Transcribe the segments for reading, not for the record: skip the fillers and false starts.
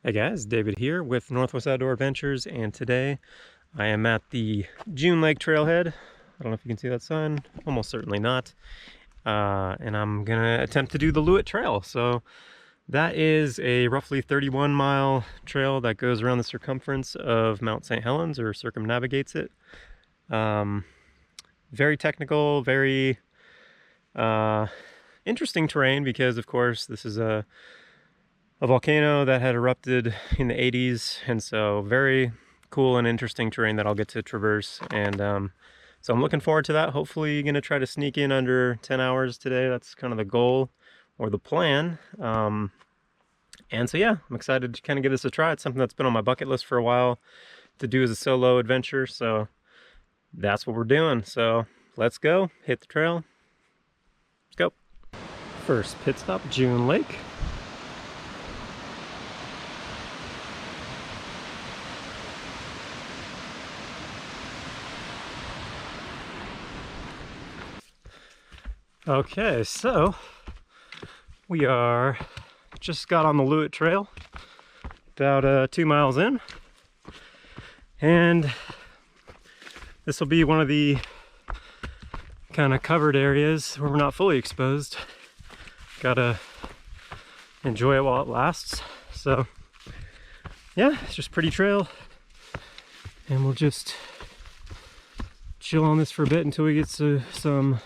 Hey guys, David here with Northwest Outdoor Adventures, and today I am at the June Lake Trailhead. I don't know if you can see that sign, almost certainly not. And I'm gonna attempt to do the Loowit Trail. So that is a roughly 31-mile trail that goes around the circumference of Mount Saint Helens, or circumnavigates it. Very technical, very interesting terrain, because of course this is a volcano that had erupted in the 80s, and so very cool and interesting terrain that I'll get to traverse. And so I'm looking forward to that. Hopefully gonna try to sneak in under 10 hours today. That's kind of the goal or the plan. And so yeah, I'm excited to kind of give this a try. It's something that's been on my bucket list for a while to do as a solo adventure, so that's what we're doing. So let's go hit the trail. Let's go. First pit stop, June Lake. Okay, so we just got on the Loowit Trail, about 2 miles in, and this will be one of the kind of covered areas where we're not fully exposed. Gotta enjoy it while it lasts. So yeah, it's just a pretty trail, and we'll just chill on this for a bit until we get to some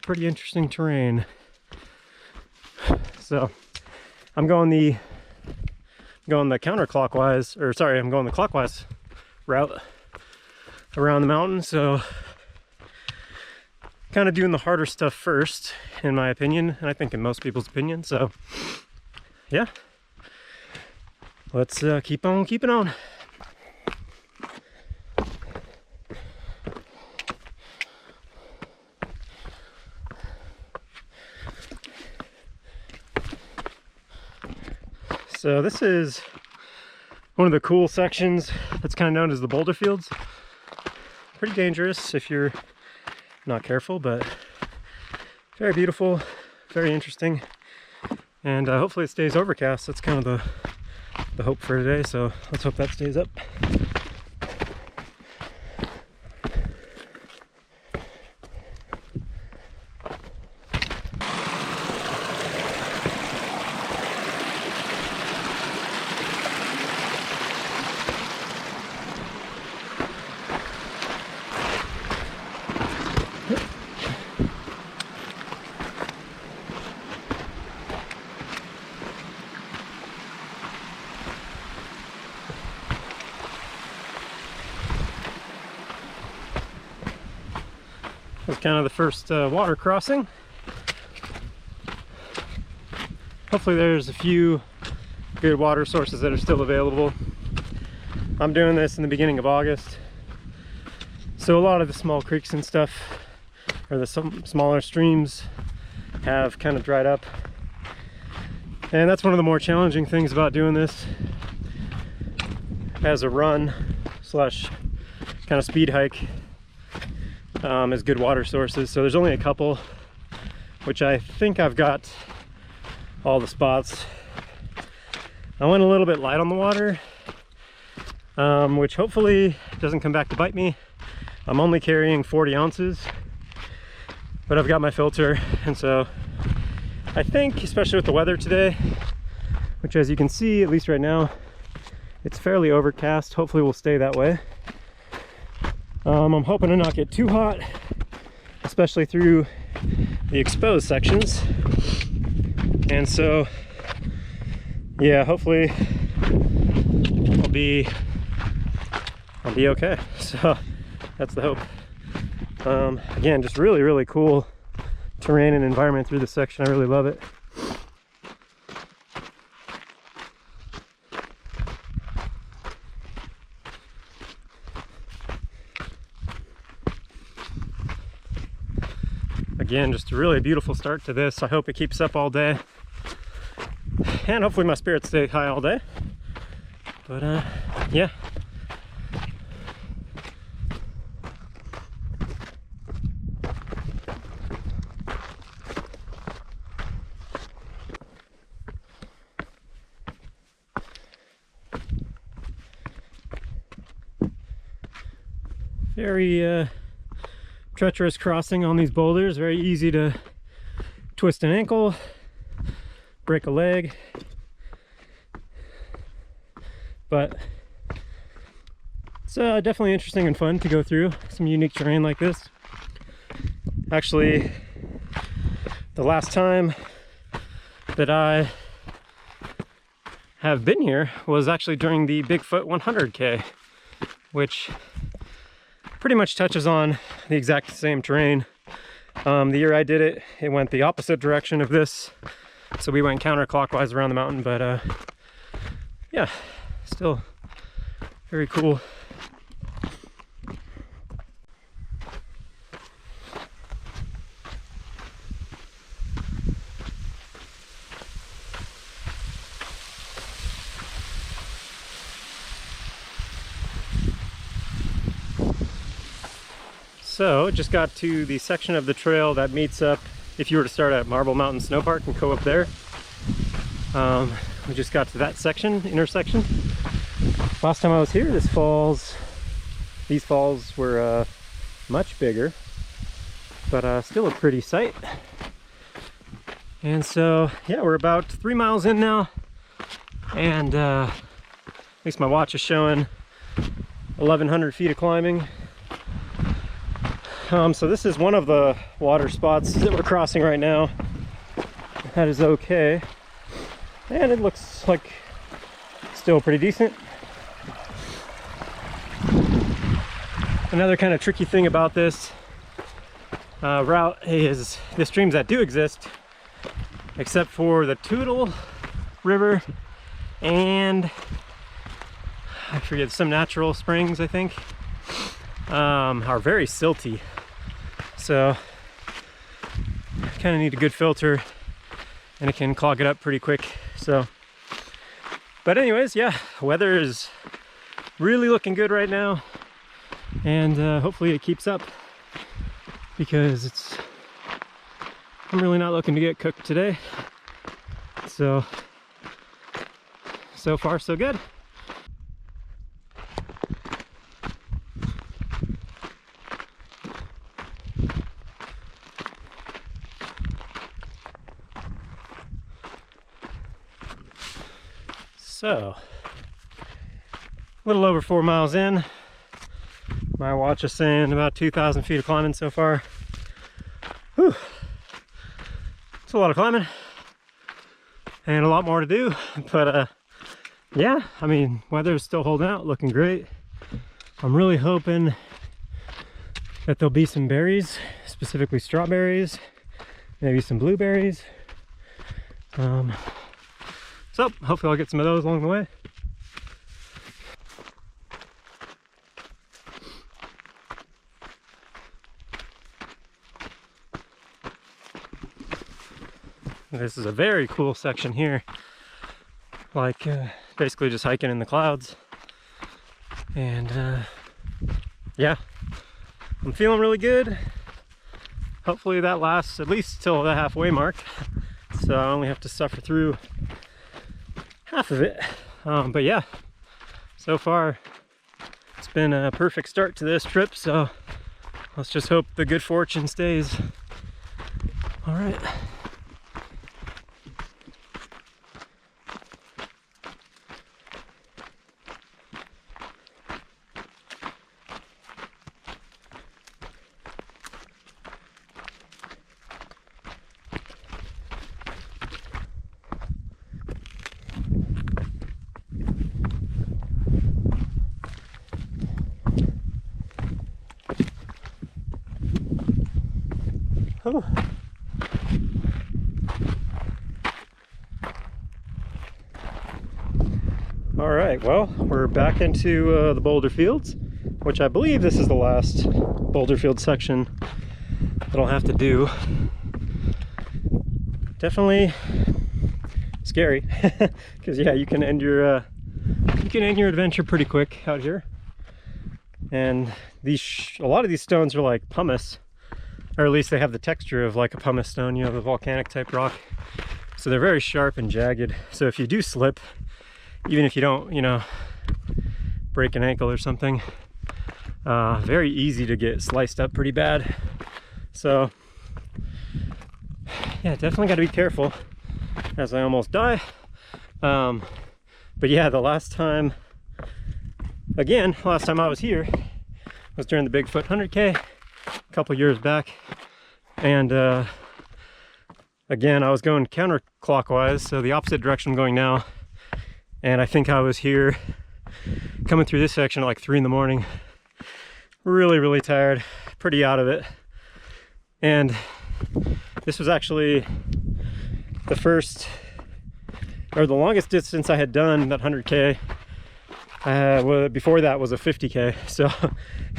pretty interesting terrain. So I'm going the counterclockwise, or sorry, I'm going the clockwise route around the mountain. So kind of doing the harder stuff first, in my opinion, and I think in most people's opinion. So yeah, let's keep on keeping on. So this is one of the cool sections that's kind of known as the boulder fields. Pretty dangerous if you're not careful, but very beautiful, very interesting. And hopefully it stays overcast. That's kind of the hope for today, so let's hope that stays up. That's kind of the first water crossing. Hopefully there's a few good water sources that are still available. I'm doing this in the beginning of August, so a lot of the small creeks and stuff, or the smaller streams, have kind of dried up. And that's one of the more challenging things about doing this as a run slash kind of speed hike, is good water sources. So there's only a couple, which I think I've got all the spots. I went a little bit light on the water, which hopefully doesn't come back to bite me. I'm only carrying 40 ounces, but I've got my filter, and so I think, especially with the weather today, which as you can see, at least right now, it's fairly overcast. Hopefully we'll stay that way. I'm hoping to not get too hot, especially through the exposed sections. And so, yeah, hopefully I'll be okay. So that's the hope. Again, just really cool terrain and environment through this section. I really love it. Again, just a really beautiful start to this. I hope it keeps up all day, and hopefully my spirits stay high all day. But yeah. Very treacherous crossing on these boulders. Very easy to twist an ankle, break a leg, but it's definitely interesting and fun to go through some unique terrain like this. Actually, the last time that I have been here was actually during the Bigfoot 100K, which pretty much touches on the exact same terrain. The year I did it, it went the opposite direction of this, so we went counterclockwise around the mountain, but yeah, still very cool. So, just got to the section of the trail that meets up, if you were to start at Marble Mountain Snow Park and go up there. We just got to that intersection. Last time I was here, these falls were much bigger, but still a pretty sight. And so, yeah, we're about 3 miles in now, and at least my watch is showing 1,100 feet of climbing. So this is one of the water spots that we're crossing right now. That is okay. And it looks like still pretty decent. Another kind of tricky thing about this route is the streams that do exist, except for the Tootle River and I forget, some natural springs, I think, are very silty. So kind of need a good filter, and it can clog it up pretty quick. So, but anyways, yeah, weather is really looking good right now, and hopefully it keeps up, because I'm really not looking to get cooked today. So far so good. So, a little over 4 miles in. My watch is saying about 2,000 feet of climbing so far. Whew. It's a lot of climbing and a lot more to do, but yeah, I mean, weather's still holding out, looking great. I'm really hoping that there'll be some berries, specifically strawberries, maybe some blueberries. So hopefully I'll get some of those along the way. This is a very cool section here, like basically just hiking in the clouds. And yeah, I'm feeling really good. Hopefully that lasts at least till the halfway mark, so I only have to suffer through half of it. But yeah, so far it's been a perfect start to this trip, so let's just hope the good fortune stays. All right. Oh. All right, well, we're back into the boulder fields, which I believe this is the last boulder field section that I'll have to do. Definitely scary, because yeah, you can end your adventure pretty quick out here. And a lot of these stones are like pumice, or at least they have the texture of like a pumice stone, you know, the volcanic type rock. So they're very sharp and jagged. So if you do slip, even if you don't, you know, break an ankle or something, very easy to get sliced up pretty bad. So yeah, definitely got to be careful as I almost die. But yeah, last time I was here was during the Bigfoot 100K a couple years back, and again I was going counterclockwise, so the opposite direction I'm going now, and I think I was here coming through this section at like 3 in the morning, really tired, pretty out of it. And this was actually the first or the longest distance I had done, that 100K. Before that was a 50K, so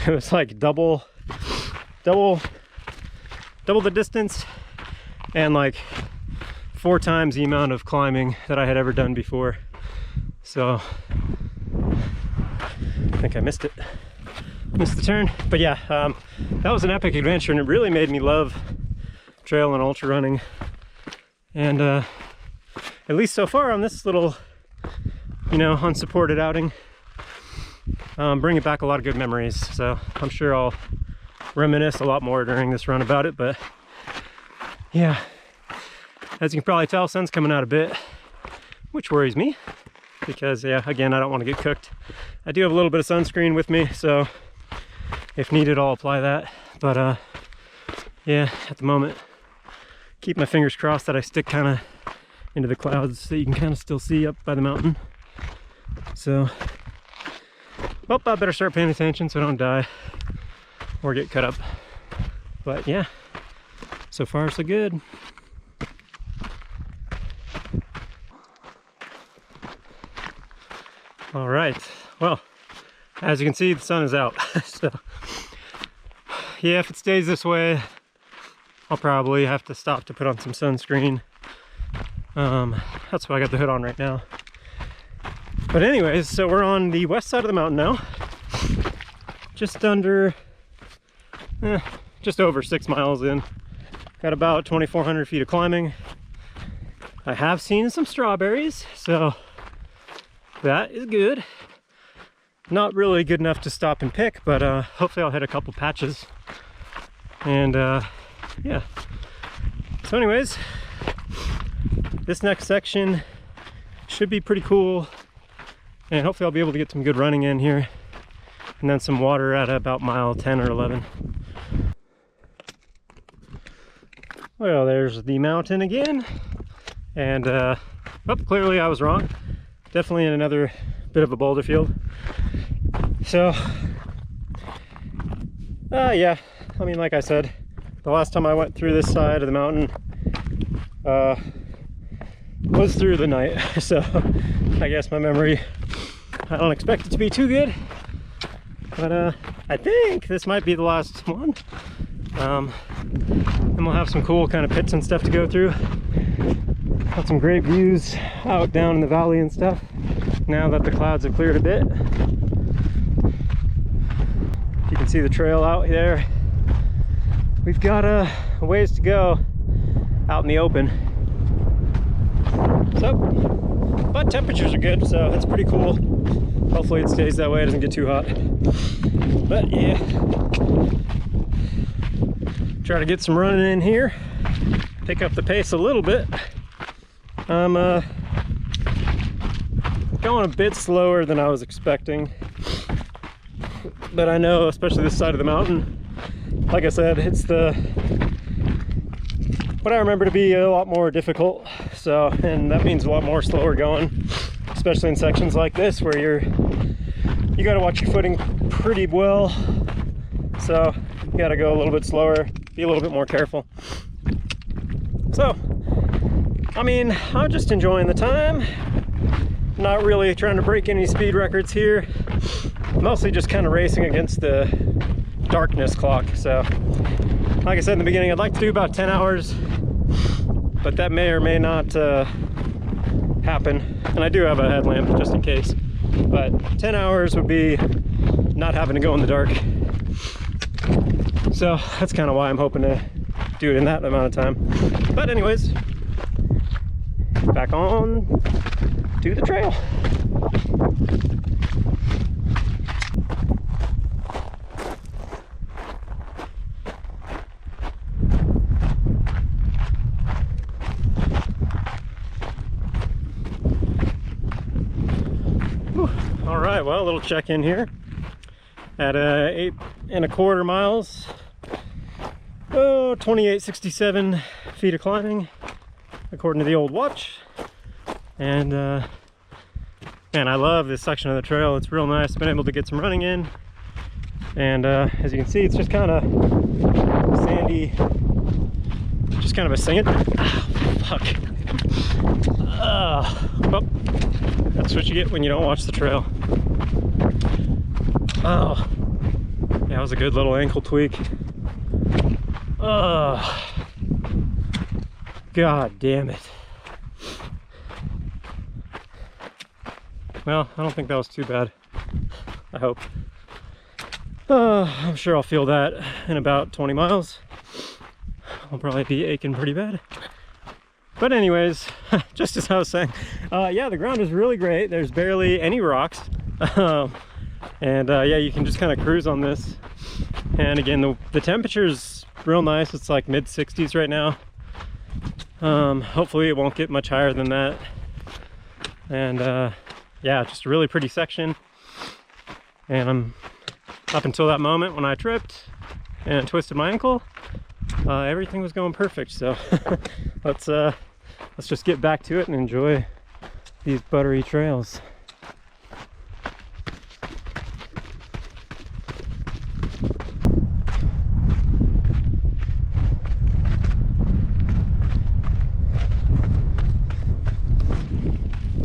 it was like double the distance and like 4 times the amount of climbing that I had ever done before. So I think I missed the turn, but yeah, that was an epic adventure, and it really made me love trail and ultra running. And at least so far on this little, unsupported outing, bringing back a lot of good memories. So I'm sure I'll reminisce a lot more during this run about it. But yeah, as you can probably tell, sun's coming out a bit, which worries me because, yeah, again, I don't want to get cooked. I do have a little bit of sunscreen with me, so if needed, I'll apply that. But yeah, at the moment, keep my fingers crossed that I stick kind of into the clouds so you can kind of still see up by the mountain. So, well, I better start paying attention so I don't die or get cut up. But yeah, so far so good. All right, well, as you can see, the sun is out. So yeah, if it stays this way, I'll probably have to stop to put on some sunscreen. That's why I got the hood on right now. But anyways, so we're on the west side of the mountain now. Just over 6 miles in. Got about 2,400 feet of climbing. I have seen some strawberries, so that is good. Not really good enough to stop and pick, but hopefully I'll hit a couple patches. And yeah. So anyways, this next section should be pretty cool, and hopefully I'll be able to get some good running in here, and then some water at about mile 10 or 11. Well, there's the mountain again, and clearly I was wrong. Definitely in another bit of a boulder field. So yeah, I mean, like I said, the last time I went through this side of the mountain was through the night, so I guess my memory, I don't expect it to be too good, but I think this might be the last one. And we'll have some cool kind of pits and stuff to go through. Got some great views out down in the valley and stuff now that the clouds have cleared a bit. You can see the trail out there. We've got a ways to go out in the open. So, but temperatures are good, so that's pretty cool. Hopefully it stays that way, it doesn't get too hot. But yeah, try to get some running in here, pick up the pace a little bit. I'm going a bit slower than I was expecting, but I know, especially this side of the mountain, like I said, it's what I remember to be a lot more difficult. So, and that means a lot more slower going, especially in sections like this where you got to watch your footing pretty well. So you got to go a little bit slower, be a little bit more careful. So, I mean, I'm just enjoying the time. Not really trying to break any speed records here. Mostly just kind of racing against the darkness clock. So, like I said in the beginning, I'd like to do about 10 hours, but that may or may not happen. And I do have a headlamp just in case. But 10 hours would be not having to go in the dark. So that's kind of why I'm hoping to do it in that amount of time. But anyways, back on to the trail. well, a little check-in here at 8¼ miles. Oh, 2867 feet of climbing, according to the old watch. And man, I love this section of the trail. It's real nice. Been able to get some running in. And as you can see, it's just kind of sandy, just kind of a sand. Oh, fuck. Well, that's what you get when you don't watch the trail. Oh, yeah, that was a good little ankle tweak. Oh, god damn it. Well, I don't think that was too bad. I hope. I'm sure I'll feel that in about 20 miles. I'll probably be aching pretty bad. But anyways, just as I was saying, yeah, the ground is really great. There's barely any rocks. And yeah, you can just kind of cruise on this. And again, the temperature's real nice. It's like mid-60s right now. Hopefully it won't get much higher than that. And yeah, just a really pretty section. And up until that moment when I tripped and twisted my ankle, everything was going perfect. So let's just get back to it and enjoy these buttery trails.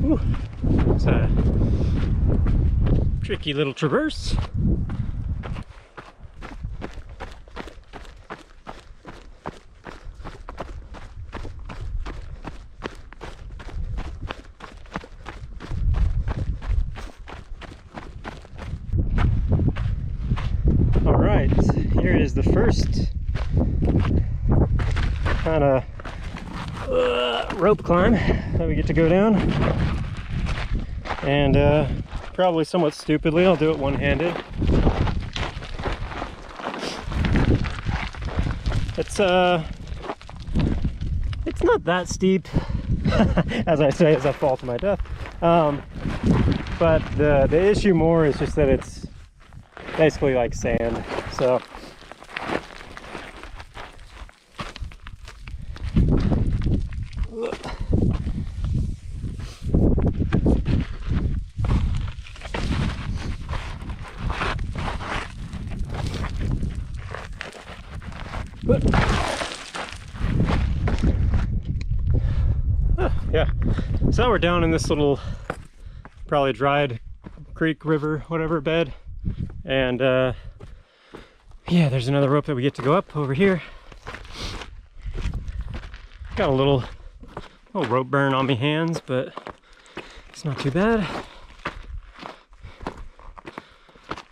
Ooh, it's a tricky little traverse. Here is the first kind of rope climb that we get to go down, and probably somewhat stupidly I'll do it one-handed. It's not that steep, as I say as I fall to my death, but the issue more is just that it's basically like sand. So yeah, so we're down in this little probably dried creek, river, whatever bed, and yeah, there's another rope that we get to go up over here. Got a little rope burn on my hands, but it's not too bad.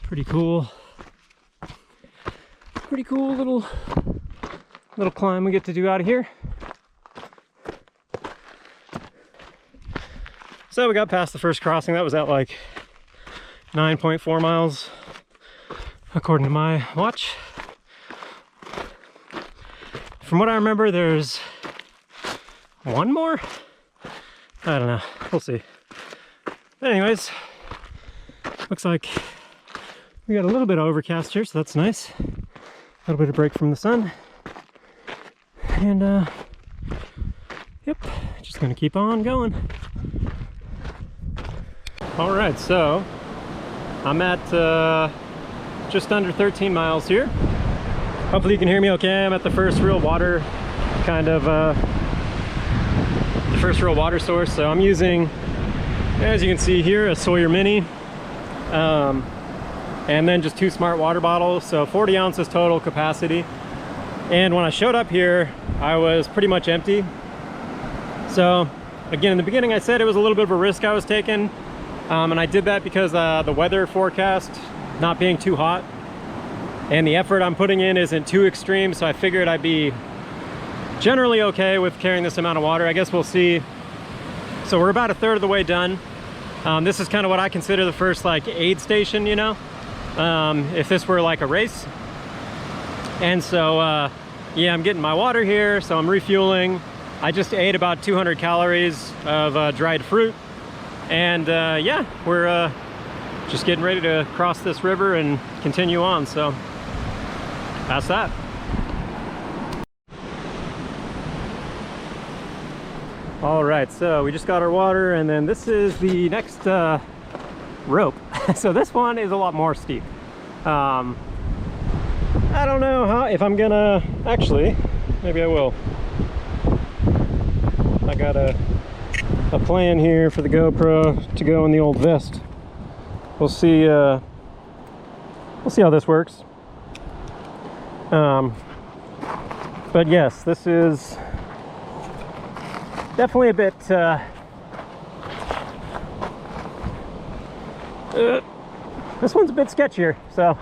Pretty cool little climb we get to do out of here. So we got past the first crossing. That was at like 9.4 miles according to my watch. From what I remember, there's one more. I don't know, we'll see. But anyways, looks like we got a little bit of overcast here, so that's nice. A little bit of break from the sun. And yep, just gonna keep on going. All right, so I'm at just under 13 miles here. Hopefully you can hear me okay. I'm at the first real water kind of the first real water source. So I'm using, as you can see here, a Sawyer Mini, and then just 2 smart water bottles, so 40 ounces total capacity. And when I showed up here, I was pretty much empty. So again, in the beginning I said it was a little bit of a risk I was taking, and I did that because the weather forecast not being too hot and the effort I'm putting in isn't too extreme, so I figured I'd be generally okay with carrying this amount of water. I guess we'll see. So we're about 1/3 of the way done. This is kind of what I consider the first like aid station, you know, if this were like a race. And so yeah, I'm getting my water here, so I'm refueling. I just ate about 200 calories of dried fruit, and yeah, we're just getting ready to cross this river and continue on, so that's that. All right, so we just got our water, and then this is the next rope. So this one is a lot more steep. I don't know if I'm gonna, actually, maybe I will. I got a plan here for the GoPro to go in the old vest. We'll see how this works. But yes, this is definitely a bit this one's a bit sketchier, so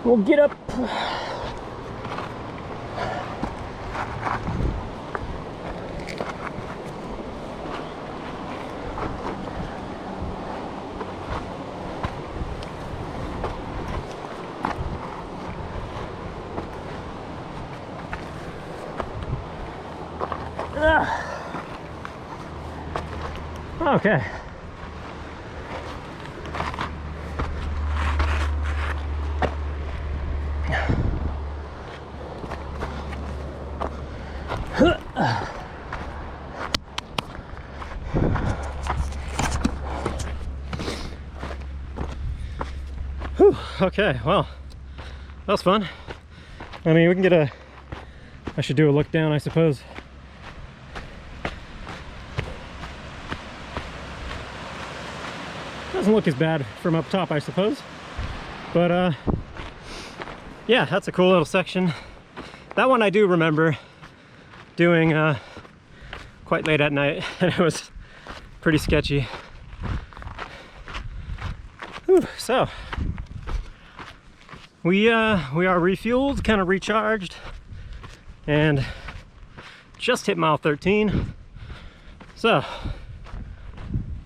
we'll get up. Okay. Whew, okay, well, that was fun. I mean, we can get I should do a look down, I suppose. Doesn't look as bad from up top, I suppose. But yeah, that's a cool little section. That one I do remember doing quite late at night, and it was pretty sketchy. Whew, so we are refueled, kind of recharged, and just hit mile 13. So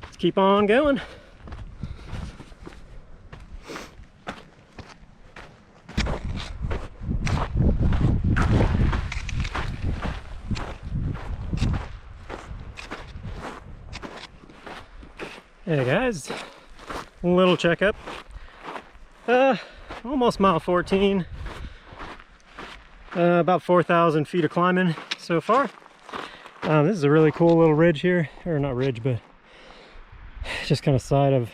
let's keep on going. Hey guys, a little checkup. Almost mile 14. About 4,000 feet of climbing so far. This is a really cool little ridge here, or not ridge, but just kind of side of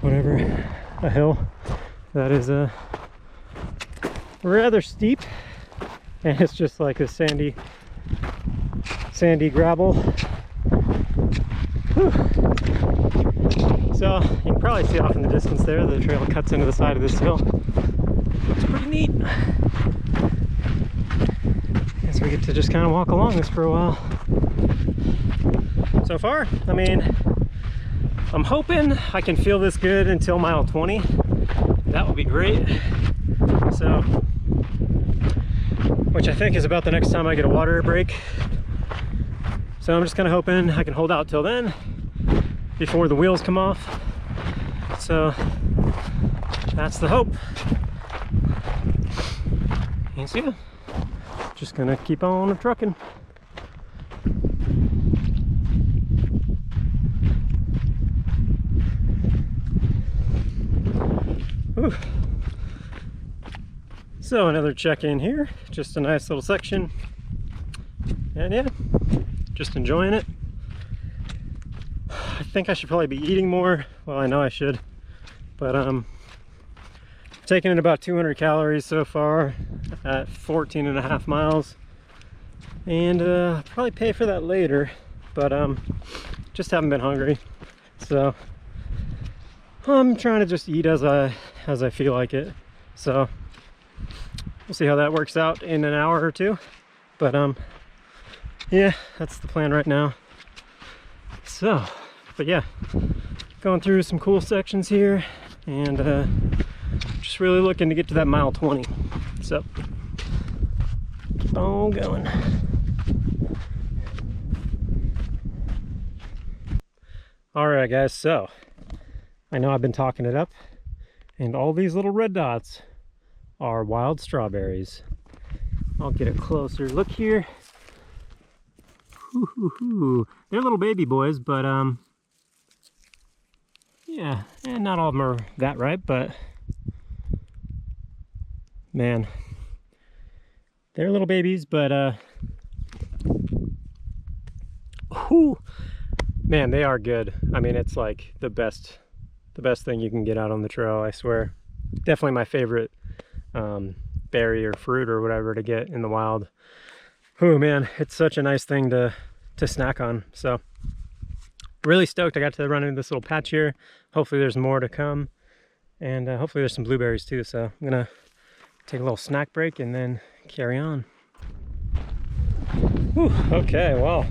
whatever, a hill that is rather steep, and it's just like a sandy gravel. Whew. So you can probably see off in the distance there, the trail cuts into the side of this hill. Looks pretty neat. Guess we get to just kind of walk along this for a while. So far, I mean, I'm hoping I can feel this good until mile 20. That would be great. So, which I think is about the next time I get a water break. So I'm just kind of hoping I can hold out till then, before the wheels come off. So that's the hope. And so yeah, just gonna keep on trucking. Ooh. So another check-in here, just a nice little section, and yeah, just enjoying it. I think I should probably be eating more. Well, I know I should, but taking in about 200 calories so far at 14.5 miles, and probably pay for that later, but just haven't been hungry, so I'm trying to just eat as I feel like it. So we'll see how that works out in an hour or two, but yeah, that's the plan right now. So, but yeah, going through some cool sections here, and just really looking to get to that mile 20. So keep on going. All right, guys, so I know I've been talking it up, and all these little red dots are wild strawberries. I'll get a closer look here. They're little baby boys, but Yeah, and not all of them are that ripe, but man, they're little babies, but whew, man, they are good. I mean, it's like the best thing you can get out on the trail, I swear. Definitely my favorite berry or fruit or whatever to get in the wild. Oh man, it's such a nice thing to snack on. So really stoked I got to run into this little patch here. Hopefully there's more to come, and hopefully there's some blueberries too. So I'm gonna take a little snack break and then carry on. Whew, okay, well,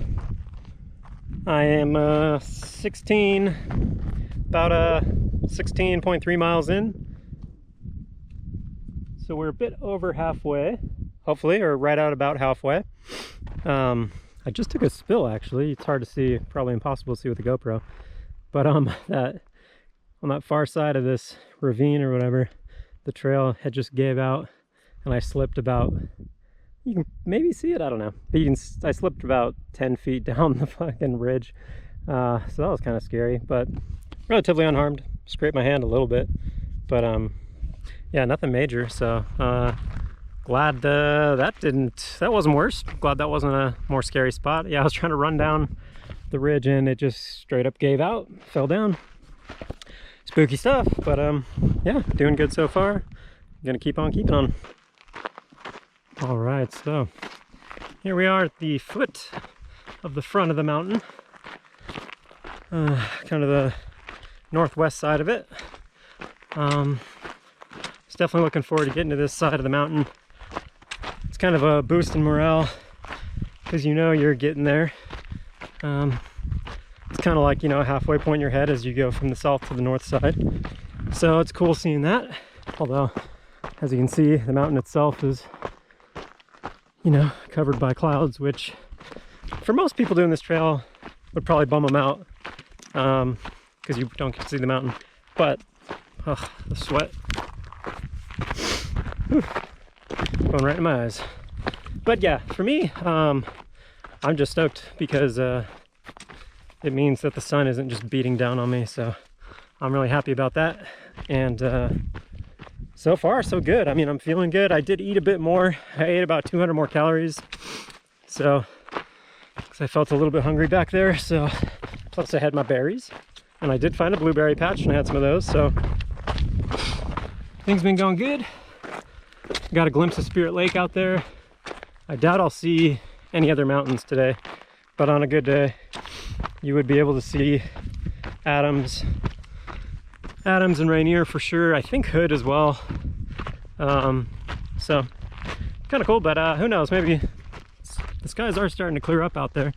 I am about 16.3 miles in. So we're a bit over halfway, hopefully, or right out about halfway. I just took a spill, actually. It's hard to see, probably impossible to see with the GoPro. But on that far side of this ravine or whatever, the trail had just gave out, and I slipped about, you can maybe see it, I don't know. But I slipped about 10 feet down the fucking ridge. So that was kind of scary, but relatively unharmed. Scraped my hand a little bit, but yeah, nothing major. So glad that wasn't worse. Glad that wasn't a more scary spot. Yeah, I was trying to run down the ridge and it just straight up gave out, fell down. Spooky stuff, but yeah, doing good so far. I'm gonna keep on keeping on. All right, so here we are at the foot of the front of the mountain, kind of the northwest side of it. Definitely looking forward to getting to this side of the mountain. It's kind of a boost in morale because you know you're getting there. It's kind of like, you know, a halfway point in your head as you go from the south to the north side. So it's cool seeing that. Although, as you can see, the mountain itself is, you know, covered by clouds, which for most people doing this trail would probably bum them out because you don't get to see the mountain. But, oh, the sweat. Whew. Going right in my eyes. But yeah, for me, I'm just stoked because it means that the sun isn't just beating down on me, so I'm really happy about that. And so far so good. I mean, I'm feeling good. I did eat a bit more. I ate about 200 more calories, so because I felt a little bit hungry back there. So plus I had my berries, and I did find a blueberry patch and I had some of those, so things been going good. Got a glimpse of Spirit Lake out there. I doubt I'll see any other mountains today, but on a good day you would be able to see Adams and Rainier for sure. I think Hood as well. So kind of cool, but who knows, maybe the skies are starting to clear up out there,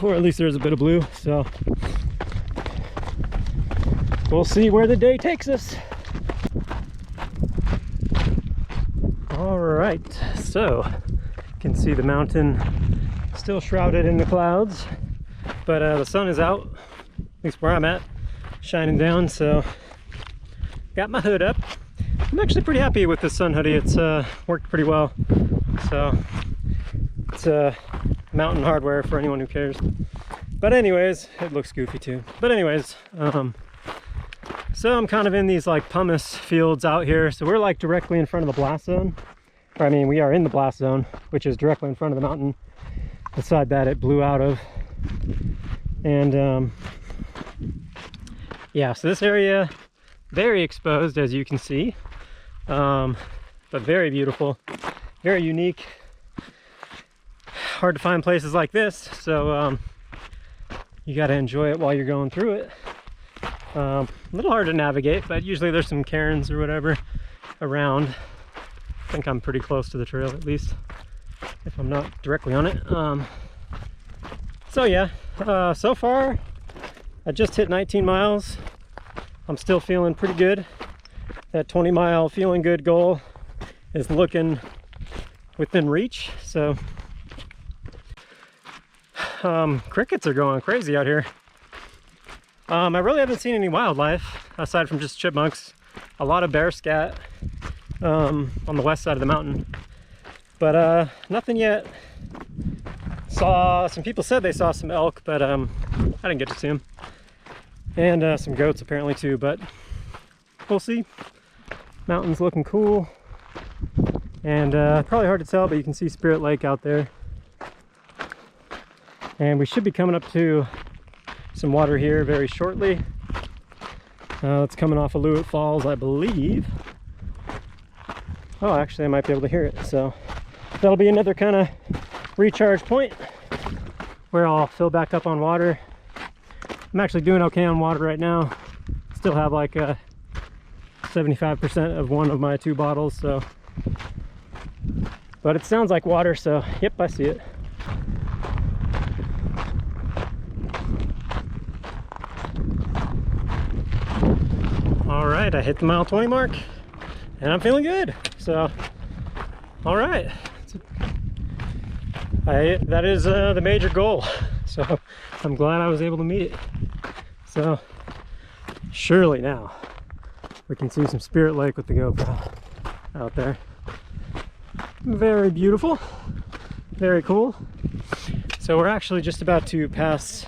or at least there's a bit of blue, so we'll see where the day takes us. All right, so you can see the mountain still shrouded in the clouds, but the sun is out, at least where I'm at, shining down. So got my hood up. I'm actually pretty happy with this sun hoodie. It's worked pretty well. So it's mountain hardware for anyone who cares. But anyways, it looks goofy too. But anyways, so I'm kind of in these like pumice fields out here. So we're like directly in front of the blast zone. Or I mean, we are in the blast zone, which is directly in front of the mountain beside that it blew out of. And yeah, so this area, very exposed as you can see, but very beautiful, very unique. Hard to find places like this, so you got to enjoy it while you're going through it. A little hard to navigate, but usually there's some cairns or whatever around. I think I'm pretty close to the trail, at least if I'm not directly on it. So yeah, so far I just hit 19 miles. I'm still feeling pretty good. That 20-mile feeling good goal is looking within reach. So crickets are going crazy out here. I really haven't seen any wildlife aside from just chipmunks. A lot of bear scat on the west side of the mountain, but nothing yet. Saw some people said they saw some elk, but I didn't get to see them. and some goats apparently too, but we'll see. Mountain's looking cool, and probably hard to tell, but you can see Spirit Lake out there. And we should be coming up to some water here very shortly. It's coming off of Loowit Falls, I believe. Oh, actually I might be able to hear it, so that'll be another kind of recharge point where I'll fill back up on water. I'm actually doing okay on water right now. Still have like 75% of one of my 2 bottles, so. But it sounds like water, so yep, I see it. All right, I hit the mile 20 mark and I'm feeling good. So, all right. That is the major goal. So I'm glad I was able to meet it. So surely now we can see some Spirit Lake with the GoPro out there. Very beautiful, very cool. So we're actually just about to pass,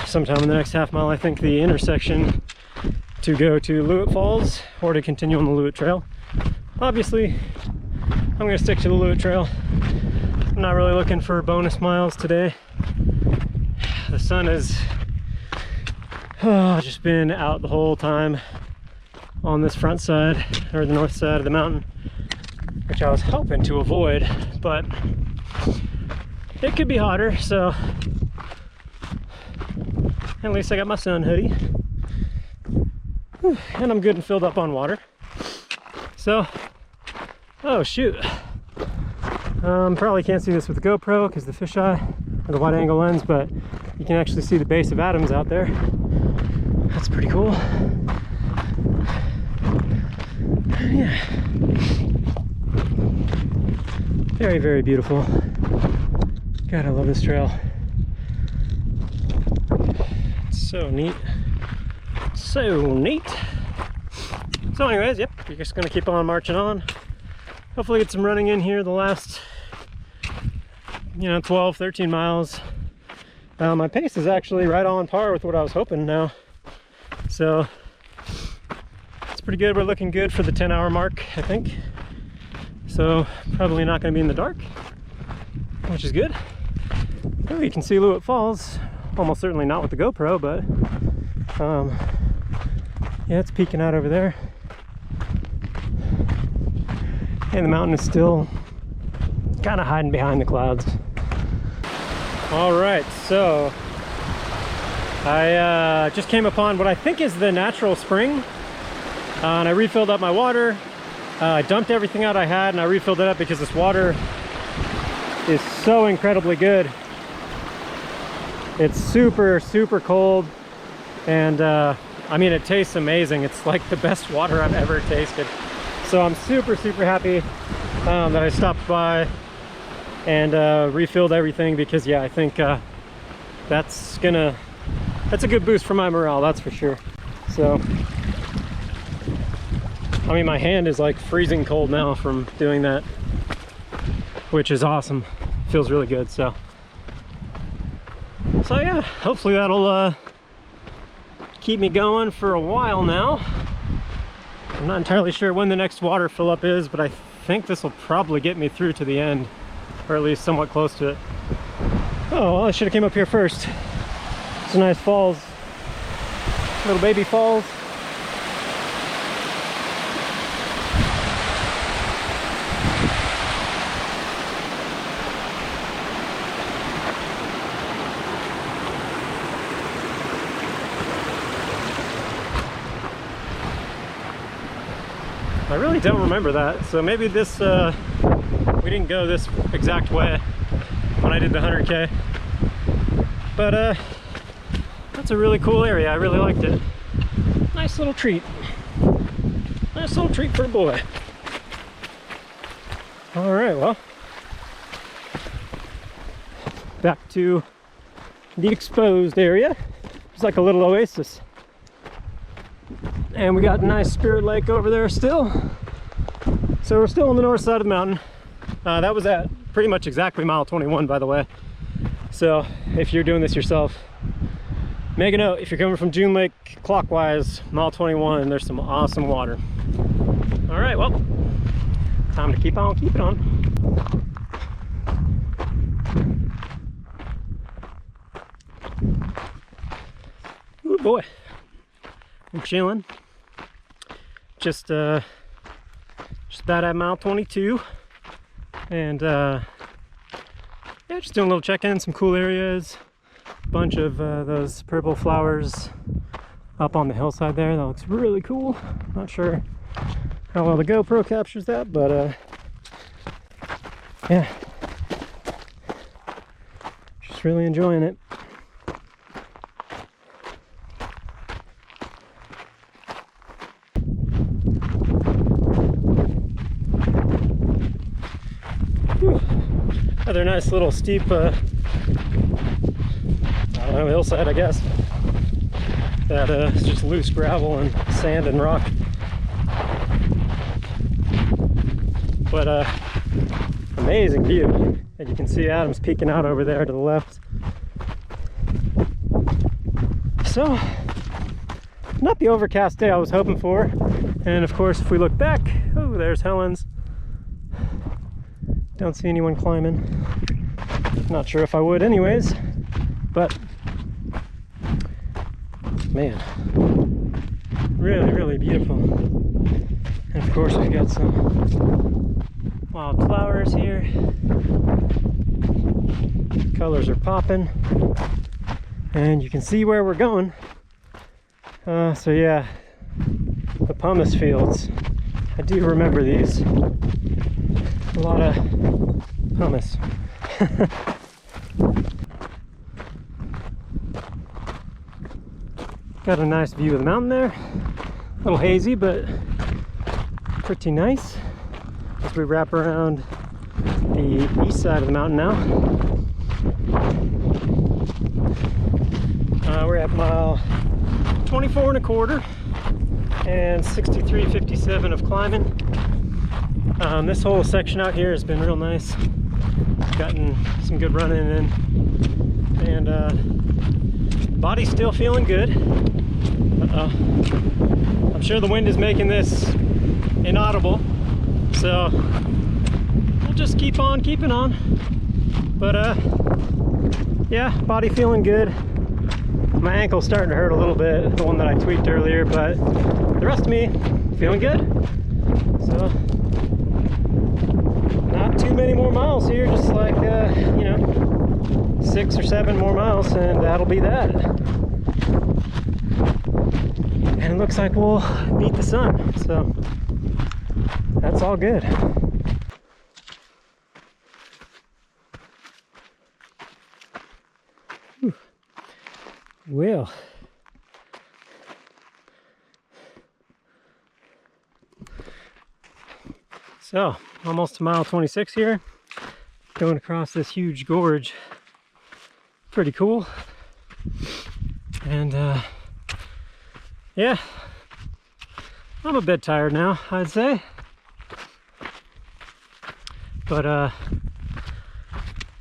sometime in the next half mile, I think, the intersection to go to Loowit Falls or to continue on the Loowit Trail. Obviously, I'm going to stick to the Loowit Trail. I'm not really looking for bonus miles today. The sun has just been out the whole time on this front side, or the north side of the mountain, which I was hoping to avoid, but it could be hotter, so at least I got my sun hoodie. And I'm good and filled up on water. So, oh shoot. Probably can't see this with the GoPro because the fisheye or the wide angle lens, but you can actually see the base of Adams out there. That's pretty cool. Yeah. Very, very beautiful. God, I love this trail. It's so neat. So neat. So anyways, yep, you're just gonna keep on marching on. Hopefully get some running in here the last, 12, 13 miles. My pace is actually right on par with what I was hoping now. So it's pretty good. We're looking good for the 10-hour mark, I think. So probably not gonna be in the dark, which is good. Oh, you can see Loowit Falls. Almost certainly not with the GoPro, but yeah, it's peeking out over there. And the mountain is still kind of hiding behind the clouds. All right, so I just came upon what I think is the natural spring, and I refilled up my water. I dumped everything out I had and I refilled it up because this water is so incredibly good. It's super, super cold, and I mean, it tastes amazing. It's like the best water I've ever tasted. So I'm super, super happy that I stopped by and refilled everything, because yeah, I think that's a good boost for my morale, that's for sure. So I mean, my hand is like freezing cold now from doing that, which is awesome. Feels really good. So yeah, hopefully that'll keep me going for a while now. I'm not entirely sure when the next water fill up is, but I think this will probably get me through to the end, or at least somewhat close to it. Oh, well, I should have came up here first. It's a nice falls, little baby falls. I really don't remember that, so maybe this, we didn't go this exact way when I did the 100K, but that's a really cool area. I really liked it. Nice little treat. Nice little treat for a boy. All right, well, back to the exposed area. It's like a little oasis. And we got a nice Spirit Lake over there still. So we're still on the north side of the mountain. That was at pretty much exactly mile 21, by the way. So if you're doing this yourself, Make a note, if you're coming from June Lake clockwise, mile 21, there's some awesome water. All right, well, time to keep on keeping on. Oh boy, I'm chilling. Just about at mile 22, and yeah, just doing a little check-in, some cool areas. Bunch of those purple flowers up on the hillside there. That looks really cool. Not sure how well the GoPro captures that, but yeah, just really enjoying it. Whew. Another nice little steep hillside, I guess. That is just loose gravel and sand and rock. But amazing view. And you can see Adams peeking out over there to the left. So, not the overcast day I was hoping for. And of course, if we look back, oh, there's Helens. Don't see anyone climbing. Not sure if I would anyways, but man, really, really beautiful. And of course, we got some wild flowers here. Colors are popping, and you can see where we're going. So yeah, the pumice fields. I do remember these. A lot of pumice. Got a nice view of the mountain there. A little hazy, but pretty nice. As we wrap around the east side of the mountain now. We're at mile 24 1/4 and 63.57 of climbing. This whole section out here has been real nice. Gotten some good running in, and body's still feeling good. I'm sure the wind is making this inaudible, so we'll just keep on keeping on. But yeah, body feeling good. My ankle's starting to hurt a little bit, the one that I tweaked earlier, but the rest of me feeling good. So not too many more miles here, just like you know, 6 or 7 more miles, and that'll be that. And it looks like we'll beat the sun, so that's all good. Whew. Well, so almost to mile 26 here, going across this huge gorge. Pretty cool. And yeah, I'm a bit tired now, I'd say, but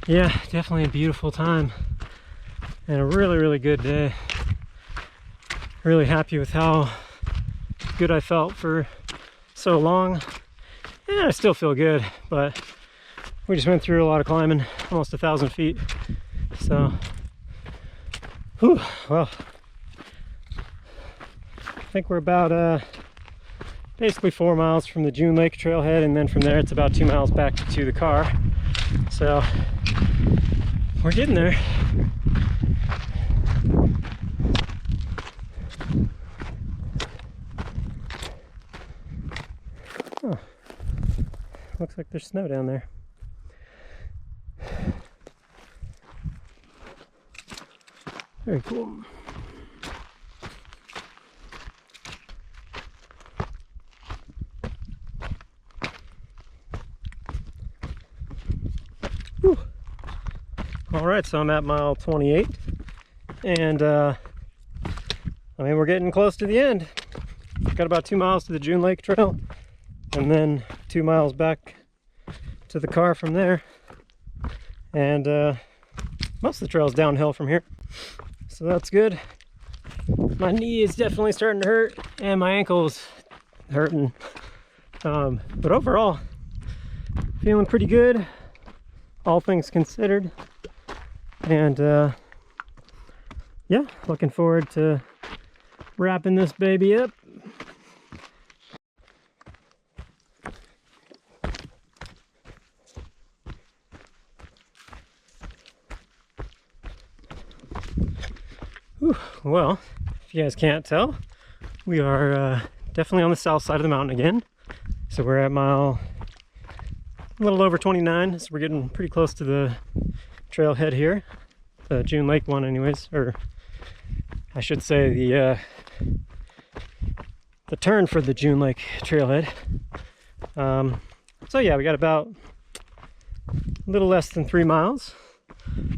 yeah, definitely a beautiful time and a really, really good day. Really happy with how good I felt for so long. Yeah, I still feel good, but we just went through a lot of climbing, almost 1,000 feet. So, whew, well, I think we're about basically 4 miles from the June Lake Trailhead, and then from there it's about 2 miles back to the car. So, we're getting there. Oh, looks like there's snow down there. Very cool. Whew. All right, so I'm at mile 28, and I mean, we're getting close to the end. Got about 2 miles to the June Lake Trail, and then 2 miles back to the car from there. And most of the trail's downhill from here, so that's good. my knee is definitely starting to hurt and my ankle's hurting. But overall, feeling pretty good, all things considered. And yeah, looking forward to wrapping this baby up. Whew. Well, if you guys can't tell, we are definitely on the south side of the mountain again. So we're at mile a little over 29, so we're getting pretty close to the trailhead here, the June Lake one anyways, or I should say the turn for the June Lake trailhead. So yeah, we got about a little less than 3 miles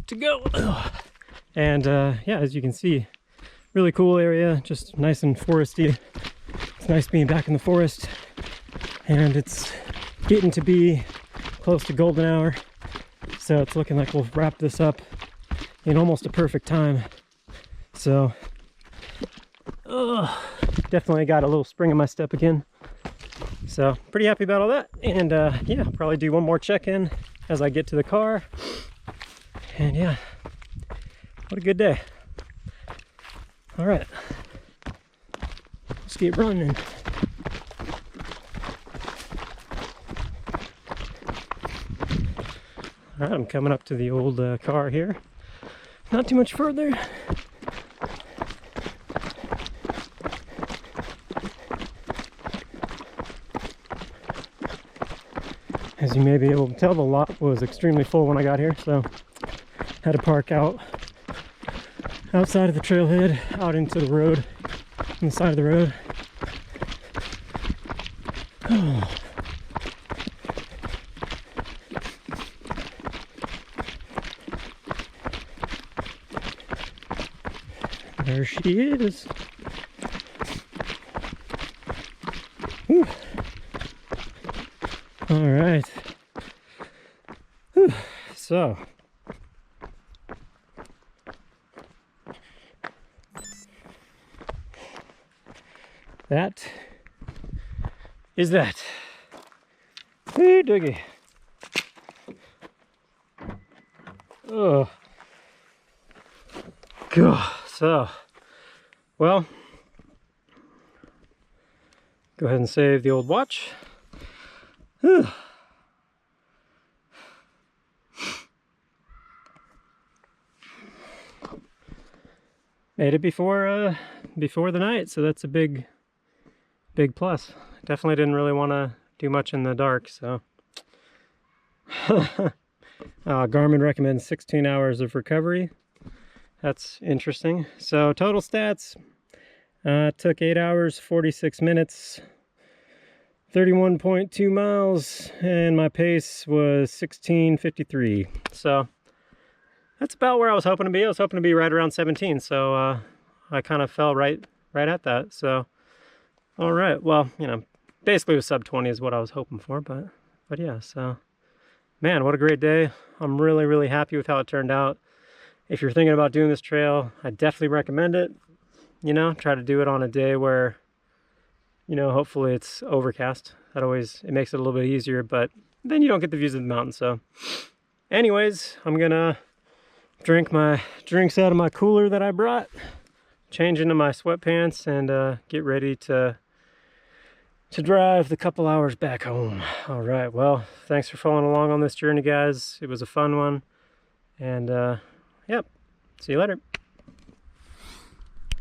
to go. And yeah, as you can see, really cool area, just nice and foresty. It's nice being back in the forest, and it's getting to be close to golden hour, so it's looking like we'll wrap this up in almost a perfect time. So definitely got a little spring in my step again, so pretty happy about all that. And yeah, I'll probably do one more check-in as I get to the car. And yeah, what a good day. All right, let's get running. All right, I'm coming up to the old car here. Not too much further. As you may be able to tell, the lot was extremely full when I got here, so had to park outside of the trailhead, out into the road, on the side of the road. There she is. Whew. All right. Whew. So that is that. Hey, doggy. Oh. God. So, well, go ahead and save the old watch. Whew. Made it before the night, so that's a big plus. Definitely didn't really want to do much in the dark, so. Garmin recommends 16 hours of recovery. That's interesting. So total stats, took 8 hours, 46 minutes, 31.2 miles, and my pace was 16:53. So that's about where I was hoping to be. I was hoping to be right around 17, so I kind of fell right at that. So all right, well, you know, basically it was sub 20 is what I was hoping for, but yeah. So man, what a great day. I'm really happy with how it turned out. If you're thinking about doing this trail, I definitely recommend it. You know, try to do it on a day where, you know, hopefully it's overcast. It makes it a little bit easier, but then you don't get the views of the mountain. So anyways, I'm gonna drink my drinks out of my cooler that I brought, change into my sweatpants, and get ready to drive the couple hours back home. All right, well, thanks for following along on this journey, guys. It was a fun one, and yep, see you later.